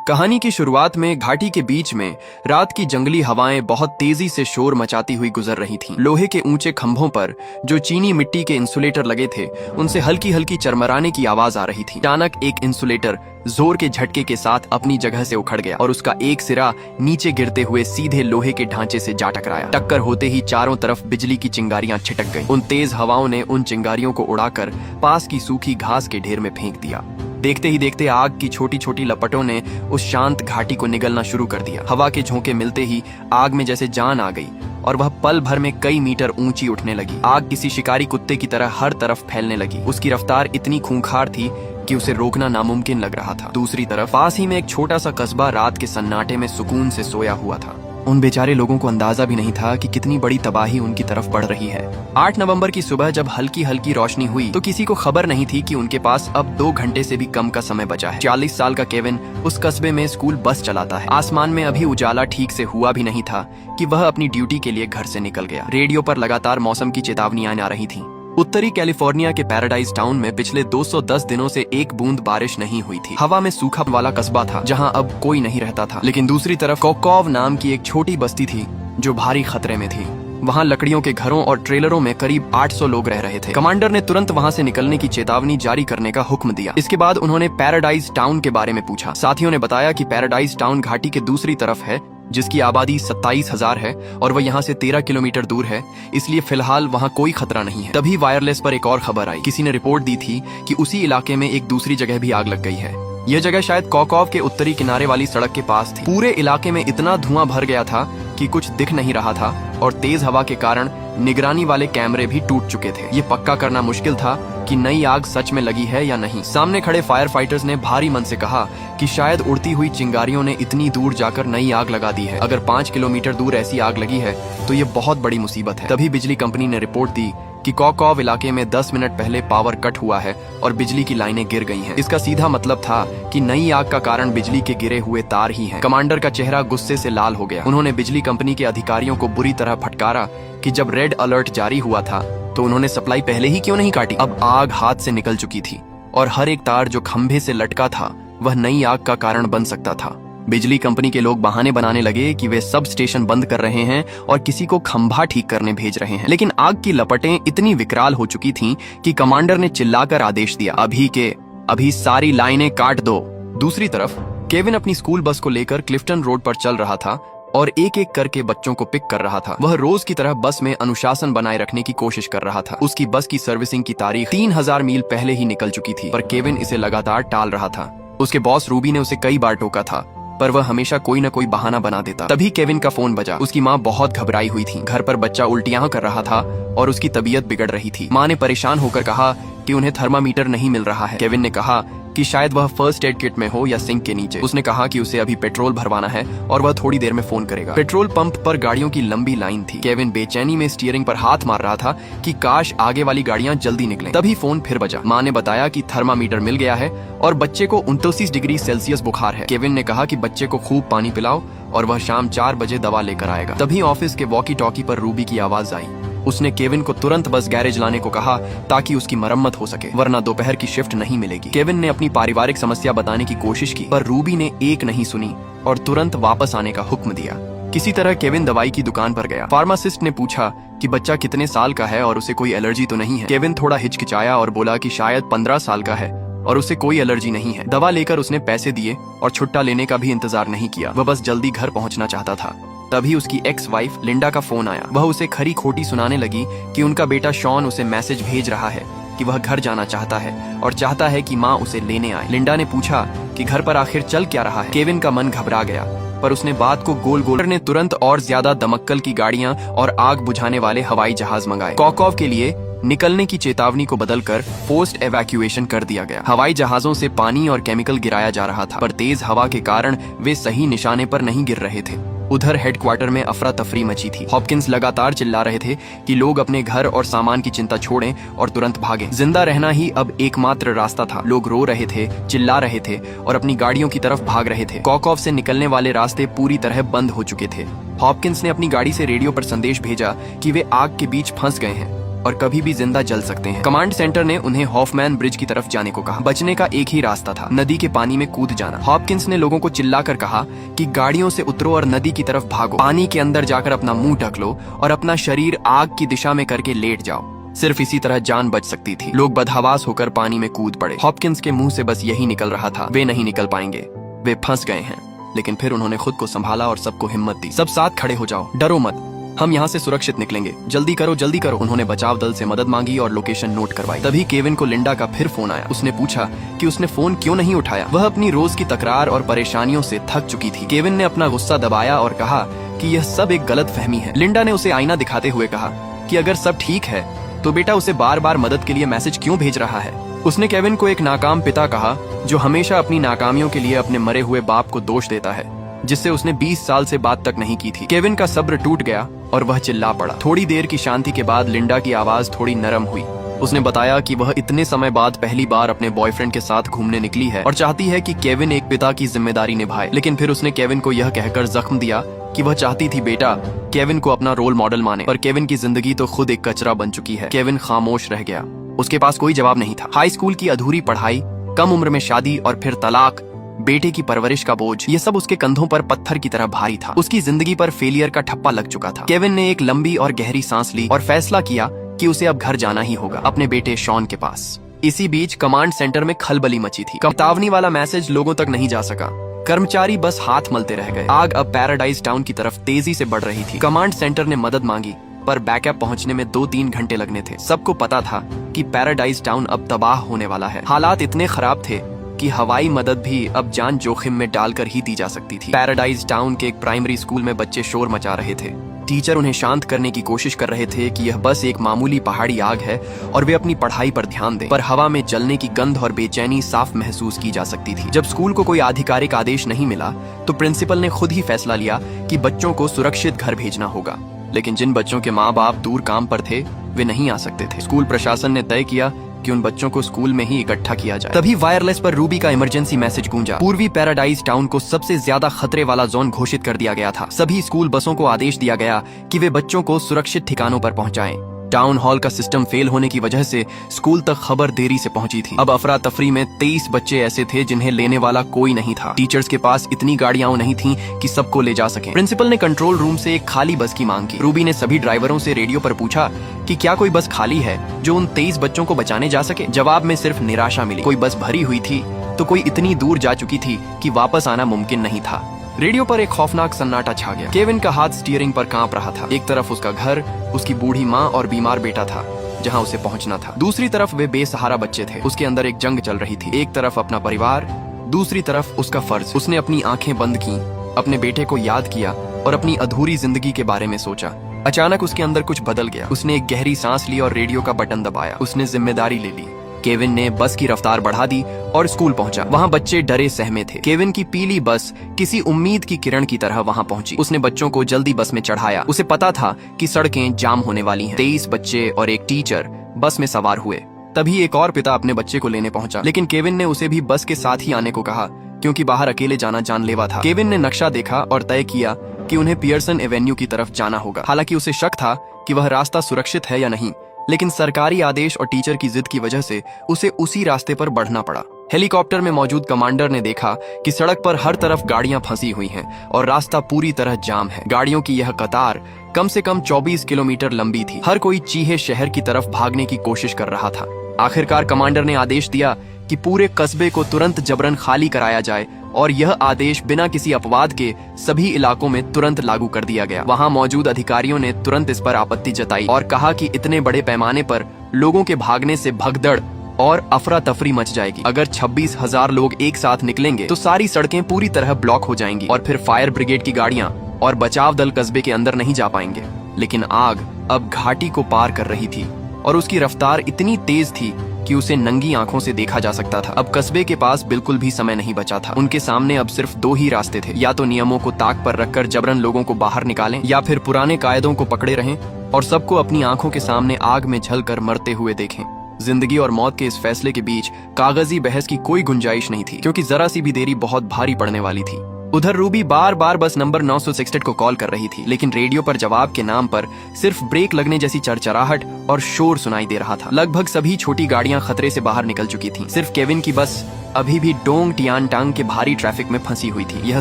कहानी की शुरुआत में घाटी के बीच में रात की जंगली हवाएं बहुत तेजी से शोर मचाती हुई गुजर रही थीं। लोहे के ऊंचे खंभों पर जो चीनी मिट्टी के इंसुलेटर लगे थे उनसे हल्की हल्की चरमराने की आवाज आ रही थी। अचानक एक इंसुलेटर जोर के झटके के साथ अपनी जगह से उखड़ गया और उसका एक सिरा नीचे गिरते हुए सीधे लोहे के ढांचे से जा टकराया। टक्कर होते ही चारों तरफ बिजली की चिंगारियां छिटक गईं। उन तेज हवाओं ने उन चिंगारियों को उड़ाकर पास की सूखी घास के ढेर में फेंक दिया। देखते ही देखते आग की छोटी छोटी लपटों ने उस शांत घाटी को निगलना शुरू कर दिया। हवा के झोंके मिलते ही आग में जैसे जान आ गई और वह पल भर में कई मीटर ऊंची उठने लगी। आग किसी शिकारी कुत्ते की तरह हर तरफ फैलने लगी। उसकी रफ्तार इतनी खूंखार थी कि उसे रोकना नामुमकिन लग रहा था। दूसरी तरफ पास ही में एक छोटा सा कस्बा रात के सन्नाटे में सुकून से सोया हुआ था। उन बेचारे लोगों को अंदाजा भी नहीं था कि कितनी बड़ी तबाही उनकी तरफ बढ़ रही है। 8 नवंबर की सुबह जब हल्की हल्की रोशनी हुई तो किसी को खबर नहीं थी कि उनके पास अब 2 घंटे से भी कम का समय बचा है। 40 साल का केविन उस कस्बे में स्कूल बस चलाता है। आसमान में अभी उजाला ठीक से हुआ भी नहीं था कि वह अपनी ड्यूटी के लिए घर से निकल गया। रेडियो पर लगातार मौसम की चेतावनियां आ रही थी। उत्तरी कैलिफोर्निया के पैराडाइज टाउन में पिछले 210 दिनों से एक बूंद बारिश नहीं हुई थी। हवा में सूखा वाला कस्बा था जहां अब कोई नहीं रहता था। लेकिन दूसरी तरफ कोकोव नाम की एक छोटी बस्ती थी जो भारी खतरे में थी। वहां लकड़ियों के घरों और ट्रेलरों में करीब 800 लोग रह रहे थे। कमांडर ने तुरंत वहां से निकलने की चेतावनी जारी करने का हुक्म दिया। इसके बाद उन्होंने पैराडाइज टाउन के बारे में पूछा। साथियों ने बताया कि पैराडाइज टाउन घाटी के दूसरी तरफ है जिसकी आबादी 27,000 है और वह यहाँ से 13 किलोमीटर दूर है, इसलिए फिलहाल वहाँ कोई खतरा नहीं है। तभी वायरलेस पर एक और खबर आई। किसी ने रिपोर्ट दी थी कि उसी इलाके में एक दूसरी जगह भी आग लग गई है। यह जगह शायद कोकोव के उत्तरी किनारे वाली सड़क के पास थी। पूरे इलाके में इतना धुआं भर गया था कि कुछ दिख नहीं रहा था और तेज हवा के कारण निगरानी वाले कैमरे भी टूट चुके थे। ये पक्का करना मुश्किल था कि नई आग सच में लगी है या नहीं। सामने खड़े फायर फाइटर्स ने भारी मन से कहा कि शायद उड़ती हुई चिंगारियों ने इतनी दूर जाकर नई आग लगा दी है। अगर 5 किलोमीटर दूर ऐसी आग लगी है तो ये बहुत बड़ी मुसीबत है। तभी बिजली कंपनी ने रिपोर्ट दी कि कोकोव इलाके में 10 मिनट पहले पावर कट हुआ है और बिजली की लाइनें गिर गई हैं। इसका सीधा मतलब था कि नई आग का कारण बिजली के गिरे हुए तार ही हैं। कमांडर का चेहरा गुस्से से लाल हो गया। उन्होंने बिजली कंपनी के अधिकारियों को बुरी तरह फटकारा कि जब रेड अलर्ट जारी हुआ था तो उन्होंने सप्लाई पहले ही क्यों नहीं काटी। अब आग हाथ से निकल चुकी थी और हर एक तार जो खंभे से लटका था वह नई आग का कारण बन सकता था। बिजली कंपनी के लोग बहाने बनाने लगे कि वे सब स्टेशन बंद कर रहे हैं और किसी को खंभा ठीक करने भेज रहे हैं। लेकिन आग की लपटें इतनी विकराल हो चुकी थीं कि कमांडर ने चिल्लाकर आदेश दिया, अभी के अभी सारी लाइनें काट दो। दूसरी तरफ केविन अपनी स्कूल बस को लेकर क्लिफ्टन रोड पर चल रहा था और एक एक करके बच्चों को पिक कर रहा था। वह रोज की तरह बस में अनुशासन बनाए रखने की कोशिश कर रहा था। उसकी बस की सर्विसिंग की तारीख 3000 मील पहले ही निकल चुकी थी, पर केविन इसे लगातार टाल रहा था। उसके बॉस रूबी ने उसे कई बार टोका था पर वह हमेशा कोई न कोई बहाना बना देता। तभी केविन का फोन बजा। उसकी माँ बहुत घबराई हुई थी। घर पर बच्चा उल्टियां कर रहा था और उसकी तबीयत बिगड़ रही थी। माँ ने परेशान होकर कहा कि उन्हें थर्मामीटर नहीं मिल रहा है। केविन ने कहा कि शायद वह फर्स्ट एड किट में हो या सिंक के नीचे। उसने कहा कि उसे अभी पेट्रोल भरवाना है और वह थोड़ी देर में फोन करेगा। पेट्रोल पंप पर गाड़ियों की लंबी लाइन थी। केविन बेचैनी में स्टीयरिंग पर हाथ मार रहा था कि काश आगे वाली गाड़ियां जल्दी निकलें। तभी फोन फिर बजा। माँ ने बताया कि थर्मामीटर मिल गया है और बच्चे को 29 डिग्री सेल्सियस बुखार है। केविन ने कहा कि बच्चे को खूब पानी पिलाओ और वह शाम 4 बजे दवा लेकर आएगा। तभी ऑफिस के वॉकी टॉकी पर रूबी की आवाज आई। उसने केविन को तुरंत बस गैरेज लाने को कहा ताकि उसकी मरम्मत हो सके, वरना दोपहर की शिफ्ट नहीं मिलेगी। केविन ने अपनी पारिवारिक समस्या बताने की कोशिश की पर रूबी ने एक नहीं सुनी और तुरंत वापस आने का हुक्म दिया। किसी तरह केविन दवाई की दुकान पर गया। फार्मासिस्ट ने पूछा कि बच्चा कितने साल का है और उसे कोई एलर्जी तो नहीं है। केविन थोड़ा हिचकिचाया और बोला कि शायद 15 साल का है और उसे कोई एलर्जी नहीं है। दवा लेकर उसने पैसे दिए और छुट्टा लेने का भी इंतजार नहीं किया। वह बस जल्दी घर पहुंचना चाहता था। तभी उसकी एक्स वाइफ लिंडा का फोन आया। वह उसे खरी खोटी सुनाने लगी कि उनका बेटा शॉन उसे मैसेज भेज रहा है कि वह घर जाना चाहता है और चाहता है कि माँ उसे लेने आए। लिंडा ने पूछा कि घर पर आखिर चल क्या रहा है। केविन का मन घबरा गया पर उसने बात को गोल गोल ने तुरंत और ज्यादा दमक्कल की गाड़ियां और आग बुझाने वाले हवाई जहाज मंगाए। कोकोव के लिए निकलने की चेतावनी को बदलकर फोर्स्ड एवैक्यूएशन कर दिया गया। हवाई जहाजों से पानी और केमिकल गिराया जा रहा था पर तेज हवा के कारण वे सही निशाने पर नहीं गिर रहे थे। उधर हेडक्वार्टर में अफरा तफरी मची थी। हॉपकिंस लगातार चिल्ला रहे थे कि लोग अपने घर और सामान की चिंता छोड़ें और तुरंत भागें। जिंदा रहना ही अब एकमात्र रास्ता था। लोग रो रहे थे, चिल्ला रहे थे और अपनी गाड़ियों की तरफ भाग रहे थे। कोकोव से निकलने वाले रास्ते पूरी तरह बंद हो चुके थे। हॉपकिंस ने अपनी गाड़ी से रेडियो पर संदेश भेजा कि वे आग के बीच फंस गए हैं और कभी भी जिंदा जल सकते हैं। कमांड सेंटर ने उन्हें हॉफमैन ब्रिज की तरफ जाने को कहा। बचने का एक ही रास्ता था, नदी के पानी में कूद जाना। हॉपकिंस ने लोगों को चिल्लाकर कहा कि गाड़ियों से उतरो और नदी की तरफ भागो। पानी के अंदर जाकर अपना मुंह ढक लो और अपना शरीर आग की दिशा में करके लेट जाओ। सिर्फ इसी तरह जान बच सकती थी। लोग बदहवास होकर पानी में कूद पड़े। हॉपकिंस के मुंह से बस यही निकल रहा था, वे नहीं निकल पाएंगे, वे फंस गए हैं। लेकिन फिर उन्होंने खुद को संभाला और सबको हिम्मत दी। सब साथ खड़े हो जाओ, डरो मत, हम यहाँ से सुरक्षित निकलेंगे, जल्दी करो जल्दी करो। उन्होंने बचाव दल से मदद मांगी और लोकेशन नोट करवाई। तभी केविन को लिंडा का फिर फोन आया। उसने पूछा कि उसने फोन क्यों नहीं उठाया। वह अपनी रोज की तकरार और परेशानियों से थक चुकी थी। केविन ने अपना गुस्सा दबाया और कहा कि यह सब एक गलत फहमी है। लिंडा ने उसे आईना दिखाते हुए कहा कि अगर सब ठीक है तो बेटा उसे बार बार मदद के लिए मैसेज क्यों भेज रहा है। उसने केविन को एक नाकाम पिता कहा जो हमेशा अपनी नाकामियों के लिए अपने मरे हुए बाप को दोष देता है, जिससे उसने 20 साल से बात तक नहीं की थी। केविन का सब्र टूट गया और वह चिल्ला पड़ा। थोड़ी देर की शांति के बाद लिंडा की आवाज थोड़ी नरम हुई। उसने बताया कि वह इतने समय बाद पहली बार अपने बॉयफ्रेंड के साथ घूमने निकली है और चाहती है कि केविन एक पिता की जिम्मेदारी निभाए। लेकिन फिर उसने केविन को यह कहकर जख्म दिया कि वह चाहती थी बेटा केविन को अपना रोल मॉडल माने, पर केविन की जिंदगी तो खुद एक कचरा बन चुकी है। केविन खामोश रह गया, उसके पास कोई जवाब नहीं था। हाई स्कूल की अधूरी पढ़ाई, कम उम्र में शादी और फिर तलाक, बेटे की परवरिश का बोझ, ये सब उसके कंधों पर पत्थर की तरह भारी था। उसकी जिंदगी पर फेलियर का ठप्पा लग चुका था। केविन ने एक लंबी और गहरी सांस ली और फैसला किया कि उसे अब घर जाना ही होगा, अपने बेटे शॉन के पास। इसी बीच कमांड सेंटर में खलबली मची थी। चेतावनी वाला मैसेज लोगों तक नहीं जा सका। कर्मचारी बस हाथ मलते रह गए। आग अब पैराडाइज टाउन की तरफ तेजी से बढ़ रही थी। कमांड सेंटर ने मदद मांगी, पर बैकअप पहुंचने में 2-3 घंटे लगने थे। सबको पता था कि पैराडाइज टाउन अब तबाह होने वाला है। हालात इतने खराब थे कि हवाई मदद भी अब जान जोखिम में डालकर ही दी जा सकती थी। पैराडाइज टाउन के एक प्राइमरी स्कूल में बच्चे शोर मचा रहे थे। टीचर उन्हें शांत करने की कोशिश कर रहे थे कि यह बस एक मामूली पहाड़ी आग है और वे अपनी पढ़ाई पर ध्यान दें, पर हवा में जलने की गंध और बेचैनी साफ महसूस की जा सकती थी। जब स्कूल को कोई आधिकारिक आदेश नहीं मिला तो प्रिंसिपल ने खुद ही फैसला लिया कि बच्चों को सुरक्षित घर भेजना होगा। लेकिन जिन बच्चों के माँ बाप दूर काम पर थे वे नहीं आ सकते थे। स्कूल प्रशासन ने तय किया कि उन बच्चों को स्कूल में ही इकट्ठा किया जाए। तभी वायरलेस पर रूबी का इमरजेंसी मैसेज गूंजा। पूर्वी पैराडाइज टाउन को सबसे ज्यादा खतरे वाला जोन घोषित कर दिया गया था। सभी स्कूल बसों को आदेश दिया गया कि वे बच्चों को सुरक्षित ठिकानों पर पहुंचाएं। टाउन हॉल का सिस्टम फेल होने की वजह से स्कूल तक खबर देरी से पहुंची थी। अब अफरा तफरी में 23 बच्चे ऐसे थे जिन्हें लेने वाला कोई नहीं था। टीचर्स के पास इतनी गाड़ियां नहीं थीं कि सबको ले जा सकें। प्रिंसिपल ने कंट्रोल रूम से एक खाली बस की मांग की। रूबी ने सभी ड्राइवरों से रेडियो पर पूछा कि क्या कोई बस खाली है जो उन 23 बच्चों को बचाने जा सके। जवाब में सिर्फ निराशा मिली। कोई बस भरी हुई थी तो कोई इतनी दूर जा चुकी थी कि वापस आना मुमकिन नहीं था। रेडियो पर एक खौफनाक सन्नाटा छा गया। केविन का हाथ स्टीयरिंग पर कांप रहा था। एक तरफ उसका घर, उसकी बूढ़ी माँ और बीमार बेटा था जहाँ उसे पहुँचना था। दूसरी तरफ वे बेसहारा बच्चे थे। उसके अंदर एक जंग चल रही थी। एक तरफ अपना परिवार, दूसरी तरफ उसका फर्ज। उसने अपनी आंखें बंद की, अपने बेटे को याद किया और अपनी अधूरी जिंदगी के बारे में सोचा। अचानक उसके अंदर कुछ बदल गया। उसने एक गहरी सांस ली और रेडियो का बटन दबाया। उसने जिम्मेदारी ले ली। केविन ने बस की रफ्तार बढ़ा दी और स्कूल पहुंचा। वहां बच्चे डरे सहमे थे। केविन की पीली बस किसी उम्मीद की किरण की तरह वहां पहुंची। उसने बच्चों को जल्दी बस में चढ़ाया। उसे पता था कि सड़कें जाम होने वाली हैं। 23 बच्चे और एक टीचर बस में सवार हुए। तभी एक और पिता अपने बच्चे को लेने पहुंचा, लेकिन केविन ने उसे भी बस के साथ ही आने को कहा क्योंकि बाहर अकेले जाना जानलेवा था। केविन ने नक्शा देखा और तय किया कि उन्हें पियर्सन एवेन्यू की तरफ जाना होगा। हालांकि उसे शक था कि वह रास्ता सुरक्षित है या नहीं, लेकिन सरकारी आदेश और टीचर की जिद की वजह से उसे उसी रास्ते पर बढ़ना पड़ा। हेलीकॉप्टर में मौजूद कमांडर ने देखा कि सड़क पर हर तरफ गाड़ियां फंसी हुई हैं और रास्ता पूरी तरह जाम है। गाड़ियों की यह कतार कम से कम 24 किलोमीटर लंबी थी। हर कोई चीहे शहर की तरफ भागने की कोशिश कर रहा था। आखिरकार कमांडर ने आदेश दिया कि पूरे कस्बे को तुरंत जबरन खाली कराया जाए और यह आदेश बिना किसी अपवाद के सभी इलाकों में तुरंत लागू कर दिया गया। वहां मौजूद अधिकारियों ने तुरंत इस पर आपत्ति जताई और कहा कि इतने बड़े पैमाने पर लोगों के भागने से भगदड़ और अफरा तफरी मच जाएगी। अगर 26,000 लोग एक साथ निकलेंगे तो सारी सड़कें पूरी तरह ब्लॉक हो जाएंगी और फिर फायर ब्रिगेड की गाड़ियां और बचाव दल कस्बे के अंदर नहीं जा पाएंगे। लेकिन आग अब घाटी को पार कर रही थी और उसकी रफ्तार इतनी तेज थी कि उसे नंगी आंखों से देखा जा सकता था। अब कस्बे के पास बिल्कुल भी समय नहीं बचा था। उनके सामने अब सिर्फ 2 ही रास्ते थे, या तो नियमों को ताक पर रखकर जबरन लोगों को बाहर निकालें या फिर पुराने कायदों को पकड़े रहें और सबको अपनी आंखों के सामने आग में झलकर मरते हुए देखें। जिंदगी और मौत के इस फैसले के बीच कागजी बहस की कोई गुंजाइश नहीं थी, क्योंकि जरा सी भी देरी बहुत भारी पड़ने वाली थी। उधर रूबी बार बार बस नंबर 966 को कॉल कर रही थी, लेकिन रेडियो पर जवाब के नाम पर सिर्फ ब्रेक लगने जैसी चरचराहट और शोर सुनाई दे रहा था। लगभग सभी छोटी गाड़ियां खतरे से बाहर निकल चुकी थीं। सिर्फ केविन की बस अभी भी डोंग टियानटांग के भारी ट्रैफिक में फंसी हुई थी। यह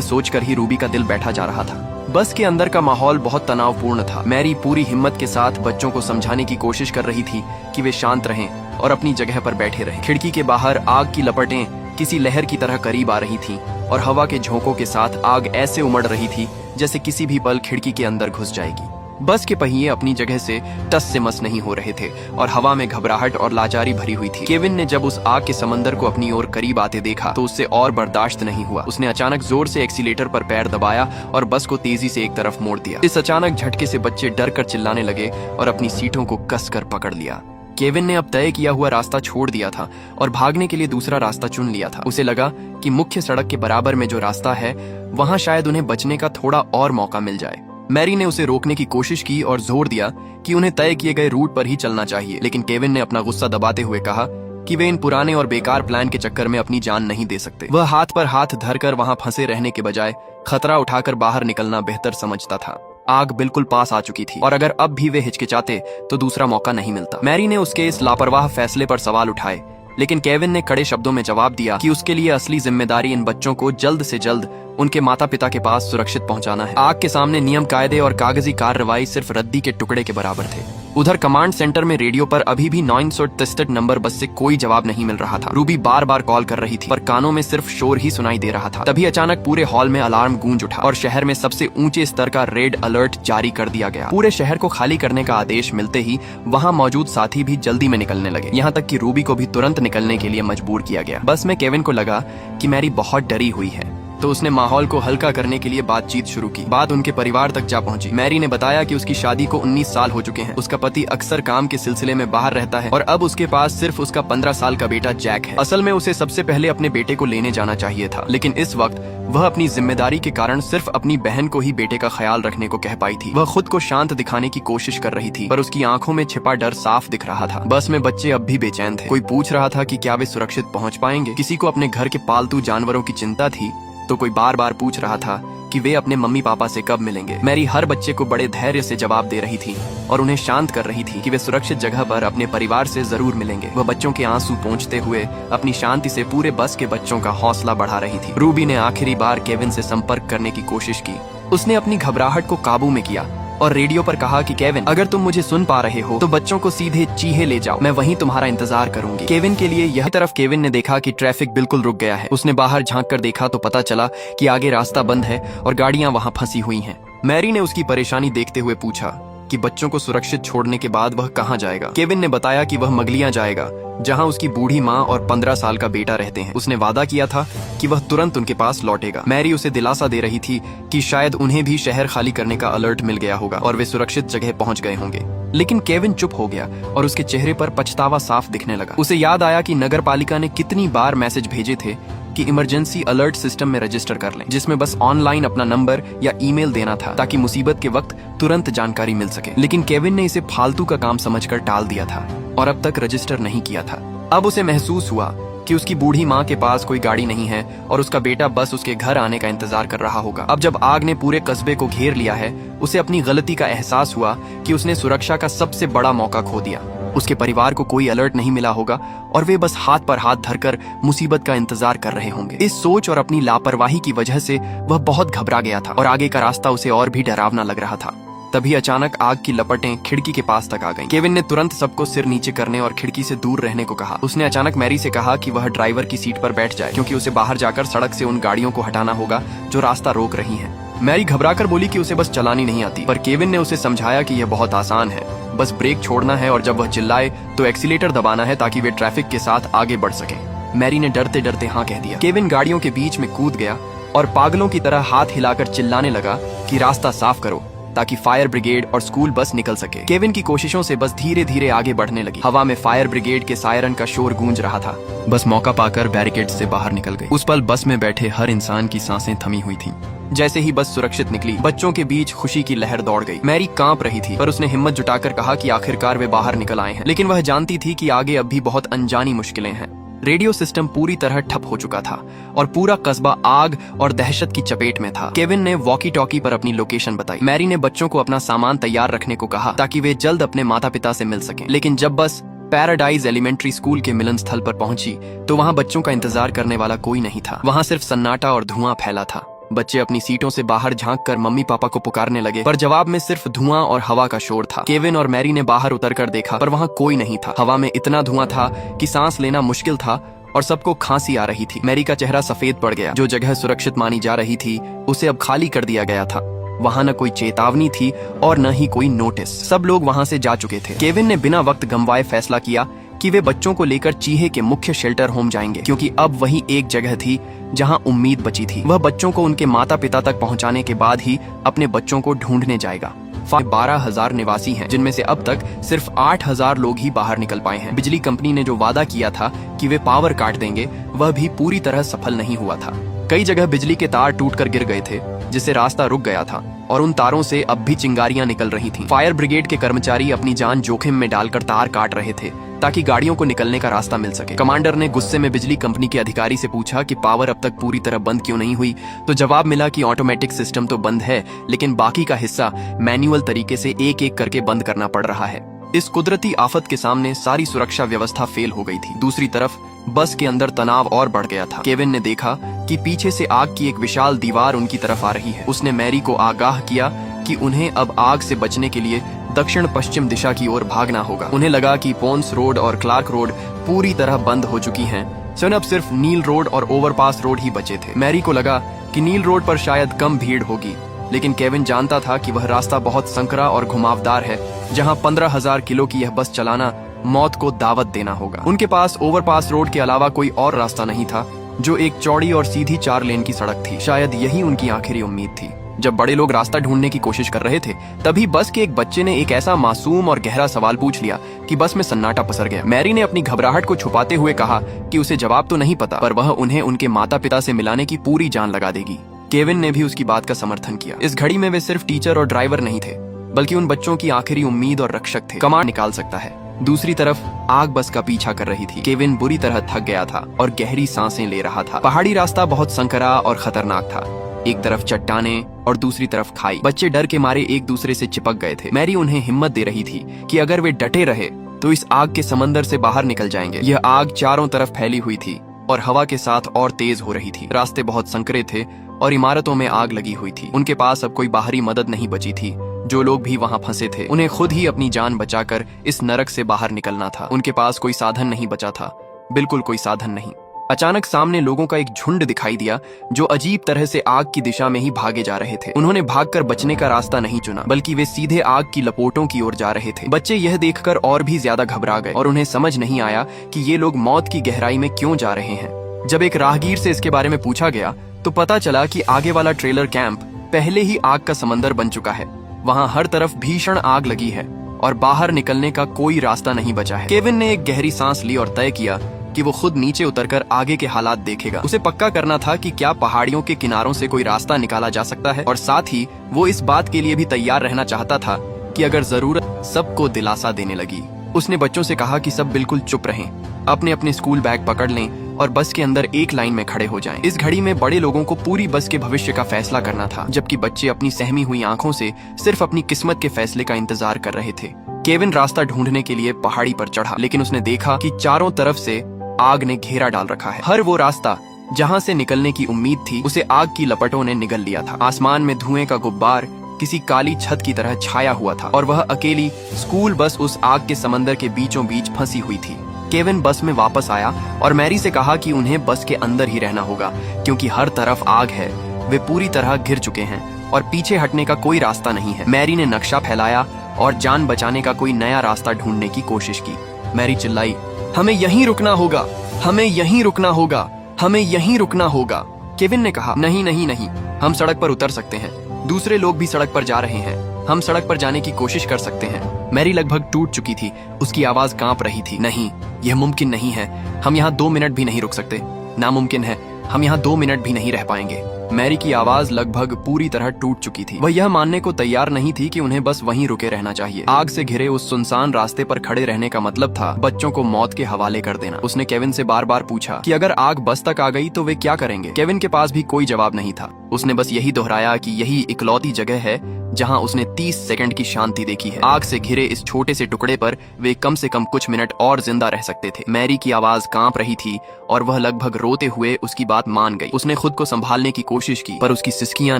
सोचकर ही रूबी का दिल बैठा जा रहा था। बस के अंदर का माहौल बहुत तनावपूर्ण था। मैरी पूरी हिम्मत के साथ बच्चों को समझाने की कोशिश कर रही थी कि वे शांत रहें और अपनी जगह पर बैठे रहें। खिड़की के बाहर आग की लपटें किसी लहर की तरह करीब आ रही थीं और हवा के झोंकों के साथ आग ऐसे उमड़ रही थी जैसे किसी भी पल खिड़की के अंदर घुस जाएगी। बस के पहिए अपनी जगह से टस से मस नहीं हो रहे थे और हवा में घबराहट और लाचारी भरी हुई थी। केविन ने जब उस आग के समंदर को अपनी ओर करीब आते देखा तो उससे और बर्दाश्त नहीं हुआ। उसने अचानक जोर से एक्सीलेटर पर पैर दबाया और बस को तेजी से एक तरफ मोड़ दिया। इस अचानक झटके से बच्चे डर कर चिल्लाने लगे और अपनी सीटों को कसकर पकड़ लिया। केविन ने अब तय किया हुआ रास्ता छोड़ दिया था और भागने के लिए दूसरा रास्ता चुन लिया था। उसे लगा कि मुख्य सड़क के बराबर में जो रास्ता है वहां शायद उन्हें बचने का थोड़ा और मौका मिल जाए। मैरी ने उसे रोकने की कोशिश की और जोर दिया कि उन्हें तय किए गए रूट पर ही चलना चाहिए, लेकिन केविन ने अपना गुस्सा दबाते हुए कहा कि वे इन पुराने और बेकार प्लान के चक्कर में अपनी जान नहीं दे सकते। वह हाथ पर हाथ धरकर वहां फंसे रहने के बजाय खतरा उठाकर बाहर निकलना बेहतर समझता था। आग बिल्कुल पास आ चुकी थी और अगर अब भी वे हिचकिचाते तो दूसरा मौका नहीं मिलता। मैरी ने उसके इस लापरवाह फैसले पर सवाल उठाए, लेकिन केविन ने कड़े शब्दों में जवाब दिया कि उसके लिए असली जिम्मेदारी इन बच्चों को जल्द से जल्द उनके माता पिता के पास सुरक्षित पहुंचाना है। आग के सामने नियम कायदे और कागजी कार्रवाई सिर्फ रद्दी के टुकड़े के बराबर थे। उधर कमांड सेंटर में रेडियो पर अभी भी 963 नंबर बस से कोई जवाब नहीं मिल रहा था। रूबी बार बार कॉल कर रही थी पर कानों में सिर्फ शोर ही सुनाई दे रहा था। तभी अचानक पूरे हॉल में अलार्म गूंज उठा और शहर में सबसे ऊंचे स्तर का रेड अलर्ट जारी कर दिया गया। पूरे शहर को खाली करने का आदेश मिलते ही वहां मौजूद साथी भी जल्दी में निकलने लगे। यहाँ तक कि रूबी को भी तुरंत निकलने के लिए मजबूर किया गया। बस में केविन को लगा कि मैरी बहुत डरी हुई है तो उसने माहौल को हल्का करने के लिए बातचीत शुरू की। बात उनके परिवार तक जा पहुंची। मैरी ने बताया कि उसकी शादी को 19 साल हो चुके हैं। उसका पति अक्सर काम के सिलसिले में बाहर रहता है और अब उसके पास सिर्फ उसका 15 साल का बेटा जैक है। असल में उसे सबसे पहले अपने बेटे को लेने जाना चाहिए था, लेकिन इस वक्त वह अपनी जिम्मेदारी के कारण सिर्फ अपनी बहन को ही बेटे का ख्याल रखने को कह पाई थी। वह खुद को शांत दिखाने की कोशिश कर रही थी पर उसकी आंखों में छिपा डर साफ दिख रहा था। बस में बच्चे अब भी बेचैन थे। कोई पूछ रहा था कि क्या वे सुरक्षित पहुंच पाएंगे। किसी को अपने घर के पालतू जानवरों की चिंता थी तो कोई बार बार पूछ रहा था कि वे अपने मम्मी पापा से कब मिलेंगे। मैरी हर बच्चे को बड़े धैर्य से जवाब दे रही थी और उन्हें शांत कर रही थी कि वे सुरक्षित जगह पर अपने परिवार से जरूर मिलेंगे। वह बच्चों के आंसू पोंछते हुए अपनी शांति से पूरे बस के बच्चों का हौसला बढ़ा रही थी। रूबी ने आखिरी बार केविन से संपर्क करने की कोशिश की। उसने अपनी घबराहट को काबू में किया और रेडियो पर कहा कि केविन, अगर तुम मुझे सुन पा रहे हो तो बच्चों को सीधे चीहे ले जाओ। मैं वहीं तुम्हारा इंतजार करूंगी। केविन के लिए यह तरफ केविन ने देखा कि ट्रैफिक बिल्कुल रुक गया है। उसने बाहर झांक कर देखा तो पता चला कि आगे रास्ता बंद है और गाड़ियां वहां फंसी हुई हैं। मैरी ने उसकी परेशानी देखते हुए पूछा कि बच्चों को सुरक्षित छोड़ने के बाद वह कहाँ जाएगा। केविन ने बताया कि वह मगलियां जाएगा जहां उसकी बूढ़ी माँ और 15 साल का बेटा रहते हैं। उसने वादा किया था कि वह तुरंत उनके पास लौटेगा। मैरी उसे दिलासा दे रही थी कि शायद उन्हें भी शहर खाली करने का अलर्ट मिल गया होगा और वे सुरक्षित जगह पहुंच गए होंगे। लेकिन केविन चुप हो गया और उसके चेहरे पर पछतावा साफ दिखने लगा। उसे याद आया कि नगर पालिका ने कितनी बार मैसेज भेजे थे कि इमरजेंसी अलर्ट सिस्टम में रजिस्टर कर लें, जिसमें बस ऑनलाइन अपना नंबर या ईमेल देना था ताकि मुसीबत के वक्त तुरंत जानकारी मिल सके। लेकिन केविन ने इसे फालतू का काम समझकर टाल दिया था और अब तक रजिस्टर नहीं किया था। अब उसे महसूस हुआ कि उसकी बूढ़ी माँ के पास कोई गाड़ी नहीं है और उसका बेटा बस उसके घर आने का इंतजार कर रहा होगा। अब जब आग ने पूरे कस्बे को घेर लिया है, उसे अपनी गलती का एहसास हुआ कि उसने सुरक्षा का सबसे बड़ा मौका खो दिया। उसके परिवार को कोई अलर्ट नहीं मिला होगा और वे बस हाथ पर हाथ धरकर मुसीबत का इंतजार कर रहे होंगे। इस सोच और अपनी लापरवाही की वजह से वह बहुत घबरा गया था और आगे का रास्ता उसे और भी डरावना लग रहा था। तभी अचानक आग की लपटें खिड़की के पास तक आ गईं। केविन ने तुरंत सबको सिर नीचे करने और खिड़की से दूर रहने को कहा। उसने अचानक मैरी से कहा कि वह ड्राइवर की सीट पर बैठ जाए क्योंकि उसे बाहर जाकर सड़क से उन गाड़ियों को हटाना होगा जो रास्ता रोक रही हैं। मैरी घबराकर बोली कि उसे बस चलानी नहीं आती, पर केविन ने उसे समझाया कि यह बहुत आसान है, बस ब्रेक छोड़ना है और जब वह चिल्लाए तो एक्सीलेटर दबाना है ताकि वे ट्रैफिक के साथ आगे बढ़ सके। मैरी ने डरते डरते हाँ कह दिया। केविन गाड़ियों के बीच में कूद गया और पागलों की तरह हाथ हिलाकर चिल्लाने लगा कि रास्ता साफ करो ताकि फायर ब्रिगेड और स्कूल बस निकल सके। केविन की कोशिशों से बस धीरे धीरे आगे बढ़ने लगी। हवा में फायर ब्रिगेड के सायरन का शोर गूंज रहा था। बस मौका पाकर बैरिकेड से बाहर निकल गई। उस पल बस में बैठे हर इंसान की सांसें थमी हुई थीं। जैसे ही बस सुरक्षित निकली, बच्चों के बीच खुशी की लहर दौड़ गई। मैरी कांप रही थी पर उसने हिम्मत जुटाकर कहा कि आखिरकार वे बाहर निकल आए हैं, लेकिन वह जानती थी कि आगे अब भी बहुत अनजानी मुश्किलें हैं। रेडियो सिस्टम पूरी तरह ठप हो चुका था और पूरा कस्बा आग और दहशत की चपेट में था। केविन ने वॉकी टॉकी पर अपनी लोकेशन बताई। मैरी ने बच्चों को अपना सामान तैयार रखने को कहा ताकि वे जल्द अपने माता पिता से मिल सकें। लेकिन जब बस पैराडाइज एलिमेंट्री स्कूल के मिलन स्थल पर पहुंची तो वहां बच्चों का इंतजार करने वाला कोई नहीं था। वहां सिर्फ सन्नाटा और धुआं फैला था। बच्चे अपनी सीटों से बाहर झांककर मम्मी पापा को पुकारने लगे, पर जवाब में सिर्फ धुआं और हवा का शोर था। केविन और मैरी ने बाहर उतरकर देखा, पर वहां कोई नहीं था। हवा में इतना धुआं था कि सांस लेना मुश्किल था और सबको खांसी आ रही थी। मैरी का चेहरा सफेद पड़ गया। जो जगह सुरक्षित मानी जा रही थी उसे अब खाली कर दिया गया था। वहां न कोई चेतावनी थी और न ही कोई नोटिस। सब लोग वहां से जा चुके थे। केविन ने बिना वक्त गंवाए फैसला किया कि वे बच्चों को लेकर चीहे के मुख्य शेल्टर होम जाएंगे, क्योंकि अब वही एक जगह थी जहां उम्मीद बची थी। वह बच्चों को उनके माता पिता तक पहुंचाने के बाद ही अपने बच्चों को ढूंढने जाएगा। 12,000 निवासी हैं, जिनमें से अब तक सिर्फ 8,000 लोग ही बाहर निकल पाए हैं। बिजली कंपनी ने जो वादा किया था कि वे पावर काट देंगे, वह भी पूरी तरह सफल नहीं हुआ था। कई जगह बिजली के तार टूटकर गिर गए थे, जिससे रास्ता रुक गया था और उन तारों से अब भी चिंगारियां निकल रही थीं। फायर ब्रिगेड के कर्मचारी अपनी जान जोखिम में डालकर तार काट रहे थे ताकि गाड़ियों को निकलने का रास्ता मिल सके। कमांडर ने गुस्से में बिजली कंपनी के अधिकारी से पूछा कि पावर अब तक पूरी तरह बंद क्यों नहीं हुई, तो जवाब मिला कि ऑटोमेटिक सिस्टम तो बंद है, लेकिन बाकी का हिस्सा मैन्युअल तरीके से एक एक करके बंद करना पड़ रहा है। इस कुदरती आफत के सामने सारी सुरक्षा व्यवस्था फेल हो गई थी। दूसरी तरफ बस के अंदर तनाव और बढ़ गया था। केविन ने देखा कि पीछे से आग की एक विशाल दीवार उनकी तरफ आ रही है। उसने मैरी को आगाह किया कि उन्हें अब आग से बचने के लिए दक्षिण पश्चिम दिशा की ओर भागना होगा। उन्हें लगा कि पोन्स रोड और क्लार्क रोड पूरी तरह बंद हो चुकी हैं। अब सिर्फ नील रोड और ओवरपास रोड ही बचे थे। मैरी को लगा कि नील रोड पर शायद कम भीड़ होगी, लेकिन केविन जानता था कि वह रास्ता बहुत संकरा और घुमावदार है, जहां 15,000 किलो की यह बस चलाना मौत को दावत देना होगा। उनके पास ओवरपास रोड के अलावा कोई और रास्ता नहीं था, जो एक चौड़ी और सीधी 4 लेन की सड़क थी। शायद यही उनकी आखिरी उम्मीद थी। जब बड़े लोग रास्ता ढूंढने की कोशिश कर रहे थे, तभी बस के एक बच्चे ने एक ऐसा मासूम और गहरा सवाल पूछ लिया कि बस में सन्नाटा पसर गया। मैरी ने अपनी घबराहट को छुपाते हुए कहा कि उसे जवाब तो नहीं पता, पर वह उन्हें उनके माता पिता से मिलाने की पूरी जान लगा देगी। केविन ने भी उसकी बात का समर्थन किया। इस घड़ी में वे सिर्फ टीचर और ड्राइवर नहीं थे, बल्कि उन बच्चों की आखिरी उम्मीद और रक्षक थे। कमांड निकाल सकता है। दूसरी तरफ आग बस का पीछा कर रही थी। केविन बुरी तरह थक गया था और गहरी सांसें ले रहा था। पहाड़ी रास्ता बहुत संकरा और खतरनाक था। एक तरफ चट्टाने और दूसरी तरफ खाई। बच्चे डर के मारे एक दूसरे से चिपक गए थे। मैरी उन्हें हिम्मत दे रही थी कि अगर वे डटे रहे तो इस आग के समंदर से बाहर निकल जाएंगे। यह आग चारों तरफ फैली हुई थी और हवा के साथ और तेज हो रही थी। रास्ते बहुत संकरे थे और इमारतों में आग लगी हुई थी। उनके पास अब कोई बाहरी मदद नहीं बची थी। जो लोग भी वहां फंसे थे, उन्हें खुद ही अपनी जान बचाकर इस नरक से बाहर निकलना था। उनके पास कोई साधन नहीं बचा था, बिल्कुल कोई साधन नहीं। अचानक सामने लोगों का एक झुंड दिखाई दिया, जो अजीब तरह से आग की दिशा में ही भागे जा रहे थे। उन्होंने भागकर बचने का रास्ता नहीं चुना, बल्कि वे सीधे आग की लपेटों की ओर जा रहे थे। बच्चे यह देखकर और भी ज्यादा घबरा गए और उन्हें समझ नहीं आया कि ये लोग मौत की गहराई में क्यों जा रहे हैं। जब एक राहगीर से इसके बारे में पूछा गया तो पता चला कि आगे वाला ट्रेलर कैंप पहले ही आग का समंदर बन चुका है। वहां हर तरफ भीषण आग लगी है और बाहर निकलने का कोई रास्ता नहीं बचा है। केविन ने एक गहरी सांस ली और तय किया कि वो खुद नीचे उतरकर आगे के हालात देखेगा। उसे पक्का करना था कि क्या पहाड़ियों के किनारों से कोई रास्ता निकाला जा सकता है, और साथ ही वो इस बात के लिए भी तैयार रहना चाहता था कि अगर जरूरत सबको दिलासा देने लगी। उसने बच्चों से कहा कि सब बिल्कुल चुप रहें, अपने अपने स्कूल बैग पकड़ लें और बस के अंदर एक लाइन में खड़े हो जाएं। इस घड़ी में बड़े लोगों को पूरी बस के भविष्य का फैसला करना था, जबकि बच्चे अपनी सहमी हुई आंखों से सिर्फ अपनी किस्मत के फैसले का इंतजार कर रहे थे। केविन रास्ता ढूंढने के लिए पहाड़ी पर चढ़ा, लेकिन उसने देखा कि चारों तरफ से आग ने घेरा डाल रखा है। हर वो रास्ता जहां से निकलने की उम्मीद थी, उसे आग की लपटों ने निगल लिया था। आसमान में धुएं का गुब्बार किसी काली छत की तरह छाया हुआ था और वह अकेली स्कूल बस उस आग के समंदर के बीचों बीच फंसी हुई थी। केविन बस में वापस आया और मैरी से कहा कि उन्हें बस के अंदर ही रहना होगा, क्योंकि हर तरफ आग है। वे पूरी तरह घिर चुके हैं और पीछे हटने का कोई रास्ता नहीं है। मैरी ने नक्शा फैलाया और जान बचाने का कोई नया रास्ता ढूंढने की कोशिश की। मैरी चिल्लाई, हमें यहीं रुकना होगा, हमें यहीं रुकना होगा, हमें यहीं रुकना होगा। केविन ने कहा, नहीं नहीं नहीं, हम सड़क पर उतर सकते हैं। दूसरे लोग भी सड़क पर जा रहे हैं, हम सड़क पर जाने की कोशिश कर सकते हैं। मैरी लगभग टूट चुकी थी, उसकी आवाज कांप रही थी। नहीं, यह मुमकिन नहीं है, हम यहाँ 2 मिनट भी नहीं रुक सकते। नामुमकिन है, हम यहाँ 2 मिनट भी नहीं रह पाएंगे। मैरी की आवाज लगभग पूरी तरह टूट चुकी थी। वह यह मानने को तैयार नहीं थी कि उन्हें बस वहीं रुके रहना चाहिए। आग से घिरे उस सुनसान रास्ते पर खड़े रहने का मतलब था बच्चों को मौत के हवाले कर देना। उसने केविन से बार बार पूछा कि अगर आग बस तक आ गई तो वे क्या करेंगे। केविन के पास भी कोई जवाब नहीं था। उसने बस यही दोहराया कि यही इकलौती जगह है जहां उसने 30 सेकंड की शांति देखी है। आग से घिरे इस छोटे से टुकड़े पर वे कम से कम कुछ मिनट और जिंदा रह सकते थे। मैरी की आवाज कांप रही थी और वह लगभग रोते हुए उसकी बात मान गई। उसने खुद को संभालने की कोशिश की पर उसकी सिसकियां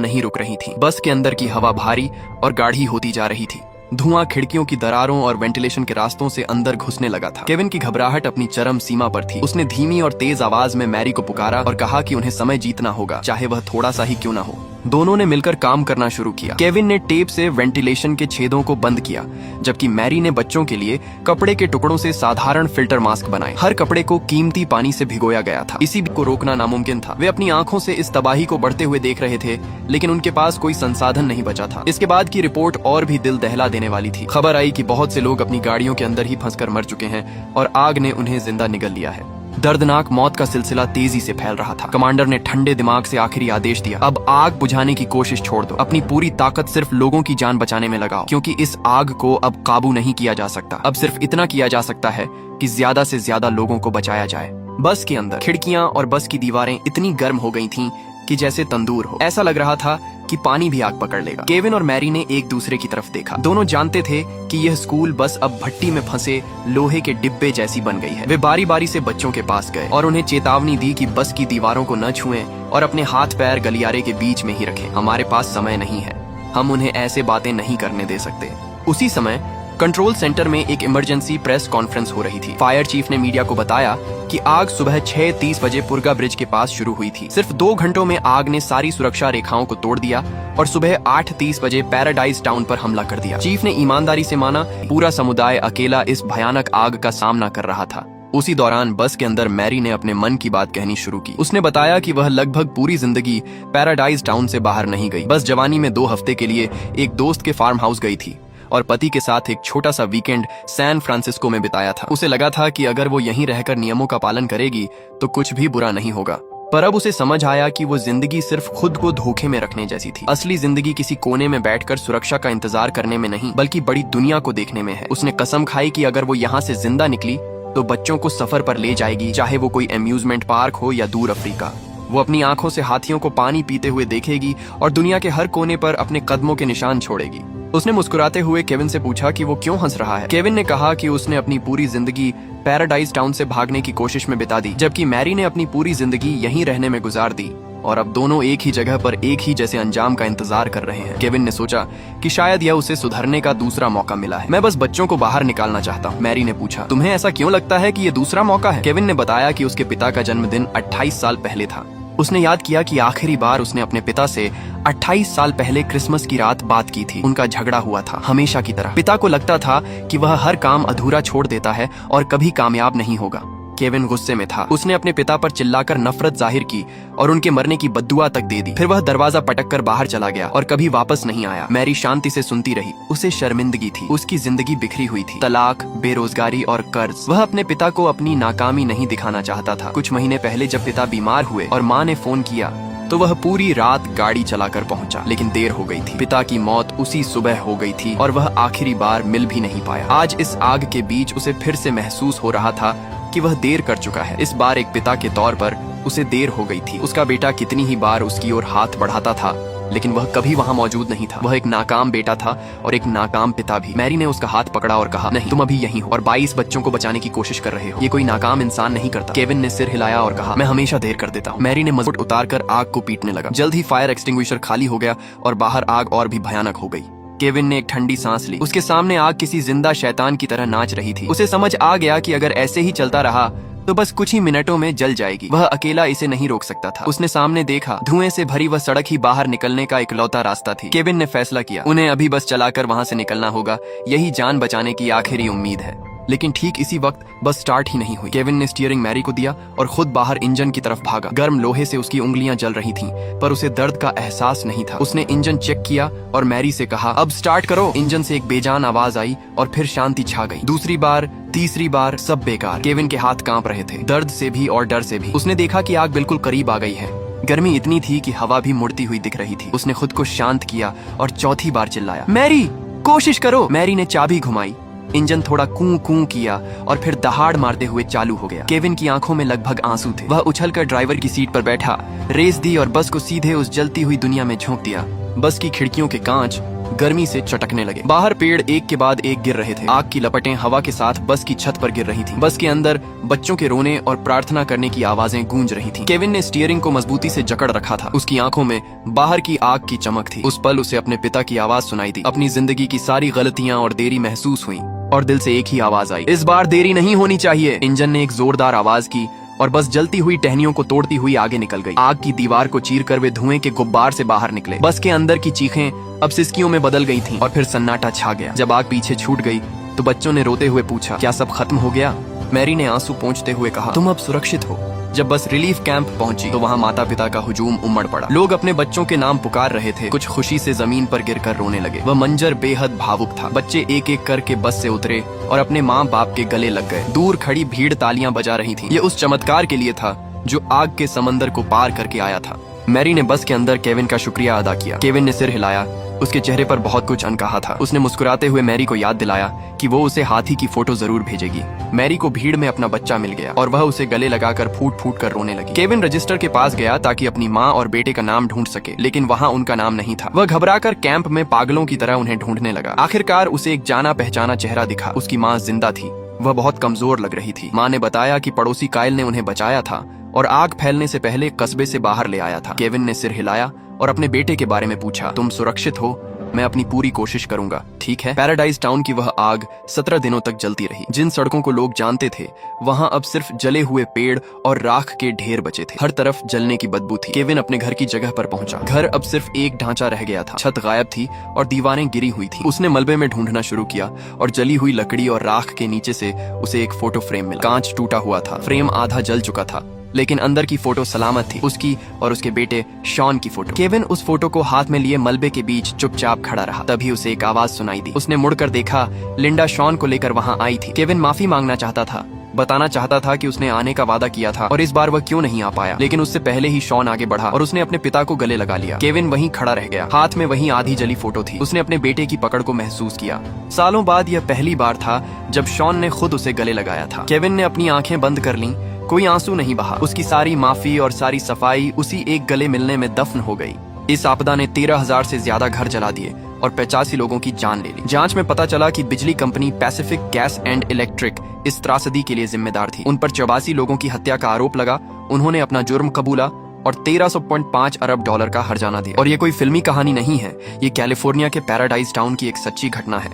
नहीं रुक रही थीं। बस के अंदर की हवा भारी और गाढ़ी होती जा रही थी। धुआं खिड़कियों की दरारों और वेंटिलेशन के रास्तों से अंदर घुसने लगा था। केविन की घबराहट अपनी चरम सीमा पर थी। उसने धीमी और तेज आवाज में मैरी को पुकारा और कहा कि उन्हें समय जीतना होगा, चाहे वह थोड़ा सा ही क्यों ना हो। दोनों ने मिलकर काम करना शुरू किया। केविन ने टेप से वेंटिलेशन के छेदों को बंद किया, जबकि मैरी ने बच्चों के लिए कपड़े के टुकड़ों से साधारण फिल्टर मास्क बनाए। हर कपड़े को कीमती पानी से भिगोया गया था। इसी को रोकना नामुमकिन था। वे अपनी आंखों से इस तबाही को बढ़ते हुए देख रहे थे, लेकिन उनके पास कोई संसाधन नहीं बचा था। इसके बाद की रिपोर्ट और भी दिल दहला देने वाली थी। खबर आई कि बहुत से लोग अपनी गाड़ियों के अंदर ही फंसकर मर चुके हैं और आग ने उन्हें जिंदा निगल लिया है। दर्दनाक मौत का सिलसिला तेजी से फैल रहा था। कमांडर ने ठंडे दिमाग से आखिरी आदेश दिया, अब आग बुझाने की कोशिश छोड़ दो। अपनी पूरी ताकत सिर्फ लोगों की जान बचाने में लगाओ, क्योंकि इस आग को अब काबू नहीं किया जा सकता। अब सिर्फ इतना किया जा सकता है कि ज्यादा से ज्यादा लोगों को बचाया जाए। बस के अंदर खिड़कियां और बस की दीवारें इतनी गर्म हो गई थीं कि जैसे तंदूर हो। ऐसा लग रहा था कि पानी भी आग पकड़ लेगा। केविन और मैरी ने एक दूसरे की तरफ देखा। दोनों जानते थे कि यह स्कूल बस अब भट्टी में फंसे लोहे के डिब्बे जैसी बन गई है। वे बारी बारी से बच्चों के पास गए और उन्हें चेतावनी दी कि बस की दीवारों को न छुएं और अपने हाथ पैर गलियारे के बीच में ही रखें। हमारे पास समय नहीं है, हम उन्हें ऐसे बातें नहीं करने दे सकते। उसी समय कंट्रोल सेंटर में एक इमरजेंसी प्रेस कॉन्फ्रेंस हो रही थी। फायर चीफ ने मीडिया को बताया कि आग सुबह 6:30 बजे पुरगा ब्रिज के पास शुरू हुई थी। सिर्फ 2 घंटों में आग ने सारी सुरक्षा रेखाओं को तोड़ दिया और सुबह 8:30 बजे पैराडाइज टाउन पर हमला कर दिया। चीफ ने ईमानदारी से माना पूरा समुदाय अकेला इस भयानक आग का सामना कर रहा था। उसी दौरान बस के अंदर मैरी ने अपने मन की बात कहनी शुरू की। उसने बताया कि वह लगभग पूरी जिंदगी पैराडाइज टाउन से बाहर नहीं गई। बस जवानी में 2 हफ्ते के लिए एक दोस्त के फार्म हाउस गई थी और पति के साथ एक छोटा सा वीकेंड सैन फ्रांसिस्को में बिताया था। उसे लगा था कि अगर वो यहीं रहकर नियमों का पालन करेगी तो कुछ भी बुरा नहीं होगा। पर अब उसे समझ आया कि वो जिंदगी सिर्फ खुद को धोखे में रखने जैसी थी। असली जिंदगी किसी कोने में बैठकर सुरक्षा का इंतजार करने में नहीं, बल्कि बड़ी दुनिया को देखने में है। उसने कसम खाई कि अगर वो यहाँ से जिंदा निकली तो बच्चों को सफर पर ले जाएगी, चाहे वो कोई अम्यूजमेंट पार्क हो या दूर अफ्रीका। वो अपनी आंखों से हाथियों को पानी पीते हुए देखेगी और दुनिया के हर कोने पर अपने कदमों के निशान छोड़ेगी। उसने मुस्कुराते हुए केविन से पूछा कि वो क्यों हंस रहा है। केविन ने कहा कि उसने अपनी पूरी जिंदगी पैराडाइज टाउन से भागने की कोशिश में बिता दी, जबकि मैरी ने अपनी पूरी जिंदगी यहीं रहने में गुजार दी और अब दोनों एक ही जगह पर एक ही जैसे अंजाम का इंतजार कर रहे हैं। केविन ने सोचा कि शायद यह उसे सुधरने का दूसरा मौका मिला है। मैं बस बच्चों को बाहर निकालना चाहता हूँ। मैरी ने पूछा, तुम्हें ऐसा क्यों लगता है कि ये दूसरा मौका है? केविन ने बताया कि उसके पिता का जन्मदिन 28 साल पहले था। उसने याद किया कि आखिरी बार उसने अपने पिता से 28 साल पहले क्रिसमस की रात बात की थी। उनका झगड़ा हुआ था, हमेशा की तरह। पिता को लगता था कि वह हर काम अधूरा छोड़ देता है और कभी कामयाब नहीं होगा। केविन गुस्से में था। उसने अपने पिता पर चिल्लाकर नफरत जाहिर की और उनके मरने की बद्दुआ तक दे दी। फिर वह दरवाजा पटककर बाहर चला गया और कभी वापस नहीं आया। मैरी शांति से सुनती रही। उसे शर्मिंदगी थी। उसकी जिंदगी बिखरी हुई थी, तलाक, बेरोजगारी और कर्ज। वह अपने पिता को अपनी नाकामी नहीं दिखाना चाहता था। कुछ महीने पहले जब पिता बीमार हुए और माँ ने फोन किया तो वह पूरी रात गाड़ी चलाकर पहुंचा, लेकिन देर हो गई थी। पिता की मौत उसी सुबह हो गई थी और वह आखिरी बार मिल भी नहीं पाया। आज इस आग के बीच उसे फिर से महसूस हो रहा था कि वह देर कर चुका है। इस बार एक पिता के तौर पर उसे देर हो गई थी। उसका बेटा कितनी ही बार उसकी ओर हाथ बढ़ाता था, लेकिन वह कभी वहां मौजूद नहीं था। वह एक नाकाम बेटा था और एक नाकाम पिता भी। मैरी ने उसका हाथ पकड़ा और कहा, नहीं, तुम अभी यहीं हो और 22 बच्चों को बचाने की कोशिश कर रहे हो। ये कोई नाकाम इंसान नहीं करता। केविन ने सिर हिलाया और कहा, मैं हमेशा देर कर देता हूँ। मैरी ने मजबूत उतारकर आग को पीटने लगा। जल्द ही फायर एक्सटिंग्विशर खाली हो गया और बाहर आग और भी भयानक हो गई। केविन ने एक ठंडी सांस ली। उसके सामने आग किसी जिंदा शैतान की तरह नाच रही थी। उसे समझ आ गया कि अगर ऐसे ही चलता रहा तो बस कुछ ही मिनटों में जल जाएगी। वह अकेला इसे नहीं रोक सकता था। उसने सामने देखा, धुएं से भरी वह सड़क ही बाहर निकलने का इकलौता रास्ता थी। केविन ने फैसला किया, उन्हें अभी बस चलाकर वहां से निकलना होगा। यही जान बचाने की आखिरी उम्मीद है। लेकिन ठीक इसी वक्त बस स्टार्ट ही नहीं हुई। केविन ने स्टीयरिंग मैरी को दिया और खुद बाहर इंजन की तरफ भागा। गर्म लोहे से उसकी उंगलियां जल रही थीं, पर उसे दर्द का एहसास नहीं था। उसने इंजन चेक किया और मैरी से कहा, अब स्टार्ट करो। इंजन से एक बेजान आवाज आई और फिर शांति छा गई। दूसरी बार, तीसरी बार, सब बेकार। केविन के हाथ कांप रहे थे, दर्द से भी और डर से भी। उसने देखा कि आग बिल्कुल करीब आ गई है। गर्मी इतनी थी कि हवा भी मुड़ती हुई दिख रही थी। उसने खुद को शांत किया और चौथी बार चिल्लाया, मैरी कोशिश करो। मैरी ने चाबी घुमाई, इंजन थोड़ा कूं कूं किया और फिर दहाड़ मारते हुए चालू हो गया। केविन की आंखों में लगभग आंसू थे। वह उछलकर ड्राइवर की सीट पर बैठा, रेस दी और बस को सीधे उस जलती हुई दुनिया में झोंक दिया। बस की खिड़कियों के कांच गर्मी से चटकने लगे। बाहर पेड़ एक के बाद एक गिर रहे थे। आग की लपटें हवा के साथ बस की छत पर गिर रही थीं। बस के अंदर बच्चों के रोने और प्रार्थना करने की आवाजें गूंज रही थीं। केविन ने स्टीयरिंग को मजबूती से जकड़ रखा था। उसकी आंखों में बाहर की आग की चमक थी। उस पल उसे अपने पिता की आवाज सुनाई दी। अपनी जिंदगी की सारी गलतियां और देरी महसूस हुई और दिल से एक ही आवाज आई, इस बार देरी नहीं होनी चाहिए। इंजन ने एक जोरदार आवाज की और बस जलती हुई टहनियों को तोड़ती हुई आगे निकल गई। आग की दीवार को चीरकर वे धुएं के गुब्बार से बाहर निकले। बस के अंदर की चीखें अब सिसकियों में बदल गई थीं और फिर सन्नाटा छा गया। जब आग पीछे छूट गई तो बच्चों ने रोते हुए पूछा, क्या सब खत्म हो गया? मैरी ने आंसू पोंछते हुए कहा, तुम अब सुरक्षित हो। जब बस रिलीफ कैंप पहुंची तो वहां माता पिता का हुजूम उमड़ पड़ा। लोग अपने बच्चों के नाम पुकार रहे थे। कुछ खुशी से जमीन पर गिरकर रोने लगे। वह मंजर बेहद भावुक था। बच्चे एक एक करके बस से उतरे और अपने माँ बाप के गले लग गए। दूर खड़ी भीड़ तालियां बजा रही थी। ये उस चमत्कार के लिए था जो आग के समंदर को पार करके आया था। मैरी ने बस के अंदर केविन का शुक्रिया अदा किया। केविन ने सिर हिलाया। उसके चेहरे पर बहुत कुछ अनकहा था। उसने मुस्कुराते हुए मैरी को याद दिलाया कि वो उसे हाथी की फोटो जरूर भेजेगी। मैरी को भीड़ में अपना बच्चा मिल गया और वह उसे गले लगाकर फूट फूट कर रोने लगी। केविन रजिस्टर के पास गया ताकि अपनी माँ और बेटे का नाम ढूंढ सके, लेकिन वहाँ उनका नाम नहीं था। वह घबराकर कैंप में पागलों की तरह उन्हें ढूंढने लगा। आखिरकार उसे एक जाना पहचाना चेहरा दिखा। उसकी माँ जिंदा थी। वह बहुत कमजोर लग रही थी। माँ ने बताया कि पड़ोसी काइल ने उन्हें बचाया था और आग फैलने से पहले कस्बे से बाहर ले आया था। केविन ने सिर हिलाया और अपने बेटे के बारे में पूछा, तुम सुरक्षित हो? मैं अपनी पूरी कोशिश करूंगा, ठीक है? पैराडाइज टाउन की वह आग 17 दिनों तक जलती रही। जिन सड़कों को लोग जानते थे वहां अब सिर्फ जले हुए पेड़ और राख के ढेर बचे थे। हर तरफ जलने की बदबू थी। केविन अपने घर की जगह पर पहुंचा। घर अब सिर्फ एक ढांचा रह गया था। छत गायब थी और दीवारें गिरी हुई थी। उसने मलबे में ढूंढना शुरू किया और जली हुई लकड़ी और राख के नीचे से उसे एक फोटो फ्रेम मिला। कांच टूटा हुआ था। फ्रेम आधा जल चुका था, लेकिन अंदर की फोटो सलामत थी। उसकी और उसके बेटे शॉन की फोटो। केविन उस फोटो को हाथ में लिए मलबे के बीच चुपचाप खड़ा रहा। तभी उसे एक आवाज सुनाई दी। उसने मुड़कर देखा। लिंडा शॉन को लेकर वहां आई थी। केविन माफी मांगना चाहता था, बताना चाहता था कि उसने आने का वादा किया था और इस बार वह क्यों नहीं आ पाया। लेकिन उससे पहले ही शॉन आगे बढ़ा और उसने अपने पिता को गले लगा लिया। केविन वहीं खड़ा रह गया। हाथ में वहीं आधी जली फोटो थी। उसने अपने बेटे की पकड़ को महसूस किया। सालों बाद यह पहली बार था जब शॉन ने खुद उसे गले लगाया था। केविन ने अपनी आंखें बंद कर लीं। कोई आंसू नहीं बहा। उसकी सारी माफी और सारी सफाई उसी एक गले मिलने में दफन हो गई। इस आपदा ने 13,000 से ज्यादा घर जला दिए और 85 लोगों की जान ले ली। जांच में पता चला कि बिजली company Pacific gas and electric इस त्रासदी के लिए जिम्मेदार थी। उन पर 84 लोगों की हत्या का आरोप लगा। उन्होंने अपना जुर्म कबूला और 1300.5 अरब डॉलर का हर्जाना दिया। और ये कोई फिल्मी कहानी नहीं है, ये कैलिफोर्निया के पैराडाइज टाउन की एक सच्ची घटना है।